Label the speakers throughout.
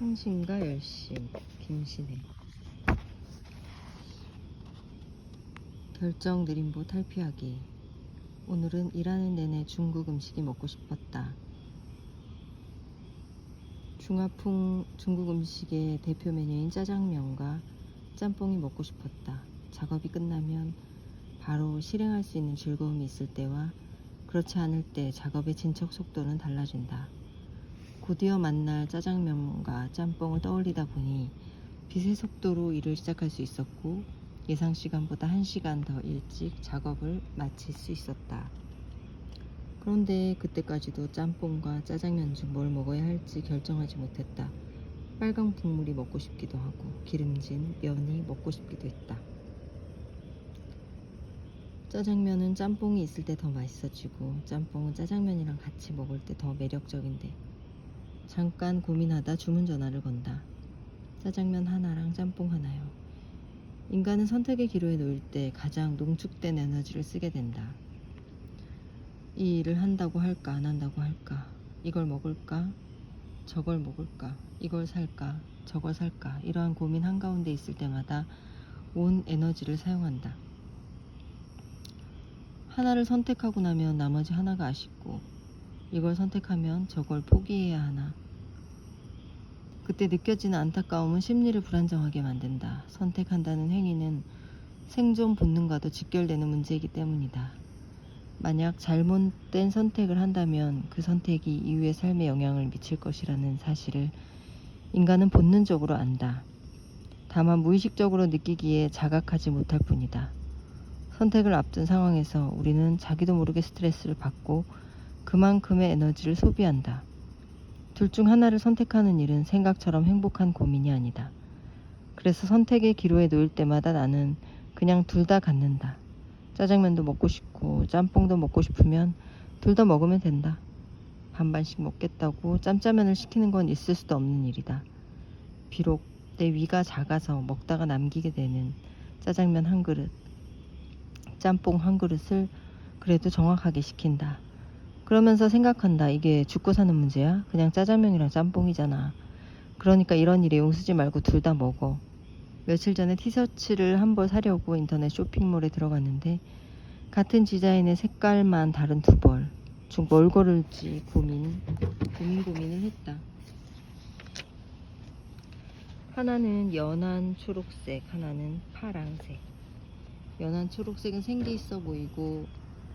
Speaker 1: 1시인가 10시 김신혜. 결정 느림보 탈피하기. 오늘은 일하는 내내 중국 음식이 먹고 싶었다. 중화풍 중국 음식의 대표 메뉴인 짜장면과 짬뽕이 먹고 싶었다. 작업이 끝나면 바로 실행할 수 있는 즐거움이 있을 때와 그렇지 않을 때 작업의 진척 속도는 달라진다. 곧이어 만날 짜장면과 짬뽕을 떠올리다 보니 빛의 속도로 일을 시작할 수 있었고 예상 시간보다 1시간 더 일찍 작업을 마칠 수 있었다. 그런데 그때까지도 짬뽕과 짜장면 중 뭘 먹어야 할지 결정하지 못했다. 빨강 국물이 먹고 싶기도 하고 기름진 면이 먹고 싶기도 했다. 짜장면은 짬뽕이 있을 때 더 맛있어지고 짬뽕은 짜장면이랑 같이 먹을 때 더 매력적인데 잠깐 고민하다 주문 전화를 건다. 짜장면 하나랑 짬뽕 하나요. 인간은 선택의 기로에 놓일 때 가장 농축된 에너지를 쓰게 된다. 이 일을 한다고 할까 안 한다고 할까, 이걸 먹을까 저걸 먹을까, 이걸 살까 저걸 살까, 이러한 고민 한가운데 있을 때마다 온 에너지를 사용한다. 하나를 선택하고 나면 나머지 하나가 아쉽고 이걸 선택하면 저걸 포기해야 하나. 그때 느껴지는 안타까움은 심리를 불안정하게 만든다. 선택한다는 행위는 생존 본능과도 직결되는 문제이기 때문이다. 만약 잘못된 선택을 한다면 그 선택이 이후의 삶에 영향을 미칠 것이라는 사실을 인간은 본능적으로 안다. 다만 무의식적으로 느끼기에 자각하지 못할 뿐이다. 선택을 앞둔 상황에서 우리는 자기도 모르게 스트레스를 받고 그만큼의 에너지를 소비한다. 둘 중 하나를 선택하는 일은 생각처럼 행복한 고민이 아니다. 그래서 선택의 기로에 놓일 때마다 나는 그냥 둘 다 갖는다. 짜장면도 먹고 싶고 짬뽕도 먹고 싶으면 둘 다 먹으면 된다. 반반씩 먹겠다고 짬짜면을 시키는 건 있을 수도 없는 일이다. 비록 내 위가 작아서 먹다가 남기게 되는 짜장면 한 그릇, 짬뽕 한 그릇을 그래도 정확하게 시킨다. 그러면서 생각한다. 이게 죽고 사는 문제야? 그냥 짜장면이랑 짬뽕이잖아. 그러니까 이런 일에 용쓰지 말고 둘 다 먹어. 며칠 전에 티셔츠를 한 벌 사려고 인터넷 쇼핑몰에 들어갔는데 같은 디자인의 색깔만 다른 두 벌 중 뭘 고를지 고민을 했다. 하나는 연한 초록색, 하나는 파랑색. 연한 초록색은 생기 있어 보이고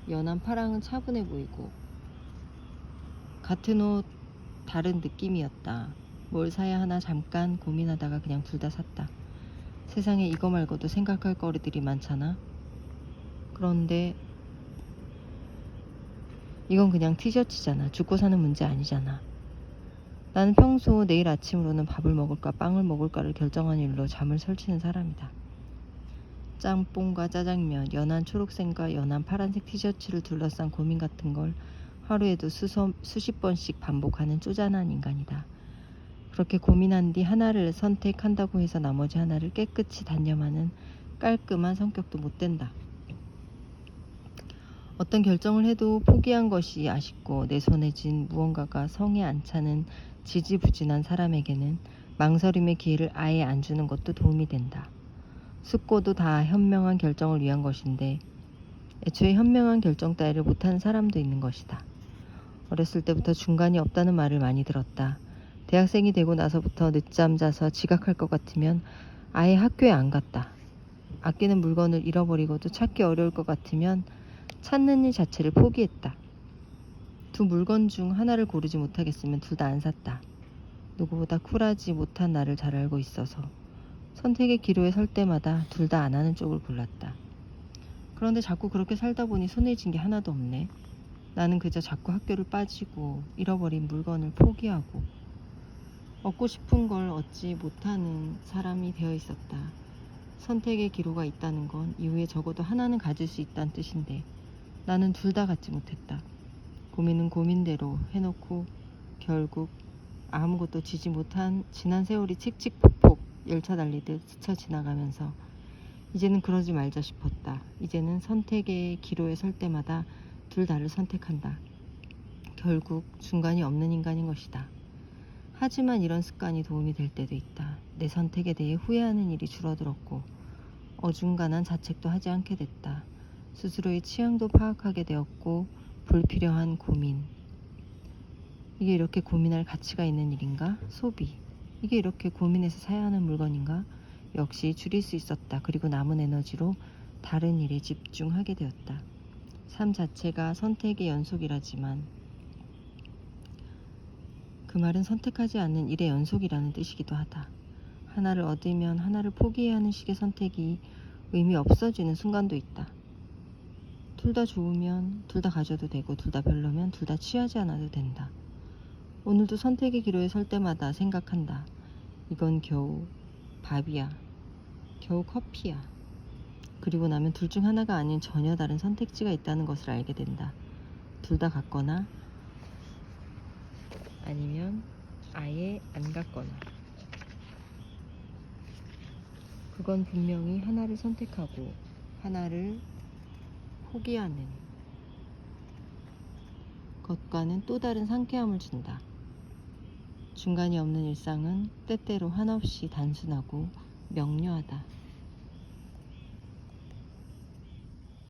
Speaker 1: 연한 파랑은 차분해 보이고 같은 옷 다른 느낌이었다. 뭘 사야 하나 잠깐 고민하다가 그냥 둘 다 샀다. 세상에 이거 말고도 생각할 거리들이 많잖아. 그런데 이건 그냥 티셔츠잖아. 죽고 사는 문제 아니잖아. 나는 평소 내일 아침으로는 밥을 먹을까 빵을 먹을까를 결정한 일로 잠을 설치는 사람이다. 짬뽕과 짜장면, 연한 초록색과 연한 파란색 티셔츠를 둘러싼 고민 같은 걸 하루에도 수십 번씩 반복하는 쪼잔한 인간이다. 그렇게 고민한 뒤 하나를 선택한다고 해서 나머지 하나를 깨끗이 단념하는 깔끔한 성격도 못 된다. 어떤 결정을 해도 포기한 것이 아쉽고 내 손에 쥔 무언가가 성에 안 차는 지지부진한 사람에게는 망설임의 기회를 아예 안 주는 것도 도움이 된다. 숙고도 다 현명한 결정을 위한 것인데 애초에 현명한 결정 따위를 못하는 사람도 있는 것이다. 어렸을 때부터 중간이 없다는 말을 많이 들었다. 대학생이 되고 나서부터 늦잠 자서 지각할 것 같으면 아예 학교에 안 갔다. 아끼는 물건을 잃어버리고도 찾기 어려울 것 같으면 찾는 일 자체를 포기했다. 두 물건 중 하나를 고르지 못하겠으면 둘 다 안 샀다. 누구보다 쿨하지 못한 나를 잘 알고 있어서 선택의 기로에 설 때마다 둘 다 안 하는 쪽을 골랐다. 그런데 자꾸 그렇게 살다 보니 손에 쥔 게 하나도 없네. 나는 그저 자꾸 학교를 빠지고 잃어버린 물건을 포기하고 얻고 싶은 걸 얻지 못하는 사람이 되어 있었다. 선택의 기로가 있다는 건 이후에 적어도 하나는 가질 수 있다는 뜻인데 나는 둘 다 갖지 못했다. 고민은 고민대로 해놓고 결국 아무것도 지지 못한 지난 세월이 칙칙폭폭 열차 달리듯 스쳐 지나가면서 이제는 그러지 말자 싶었다. 이제는 선택의 기로에 설 때마다 둘 다를 선택한다. 결국 중간이 없는 인간인 것이다. 하지만 이런 습관이 도움이 될 때도 있다. 내 선택에 대해 후회하는 일이 줄어들었고 어중간한 자책도 하지 않게 됐다. 스스로의 취향도 파악하게 되었고 불필요한 고민. 이게 이렇게 고민할 가치가 있는 일인가? 소비. 이게 이렇게 고민해서 사야 하는 물건인가? 역시 줄일 수 있었다. 그리고 남은 에너지로 다른 일에 집중하게 되었다. 삶 자체가 선택의 연속이라지만 그 말은 선택하지 않는 일의 연속이라는 뜻이기도 하다. 하나를 얻으면 하나를 포기해야 하는 식의 선택이 의미 없어지는 순간도 있다. 둘 다 좋으면 둘 다 가져도 되고 둘 다 별로면 둘 다 취하지 않아도 된다. 오늘도 선택의 기로에 설 때마다 생각한다. 이건 겨우 밥이야. 겨우 커피야. 그리고 나면 둘 중 하나가 아닌 전혀 다른 선택지가 있다는 것을 알게 된다. 둘 다 같거나 아니면 아예 안 같거나. 그건 분명히 하나를 선택하고 하나를 포기하는 것과는 또 다른 상쾌함을 준다. 중간이 없는 일상은 때때로 한없이 단순하고 명료하다.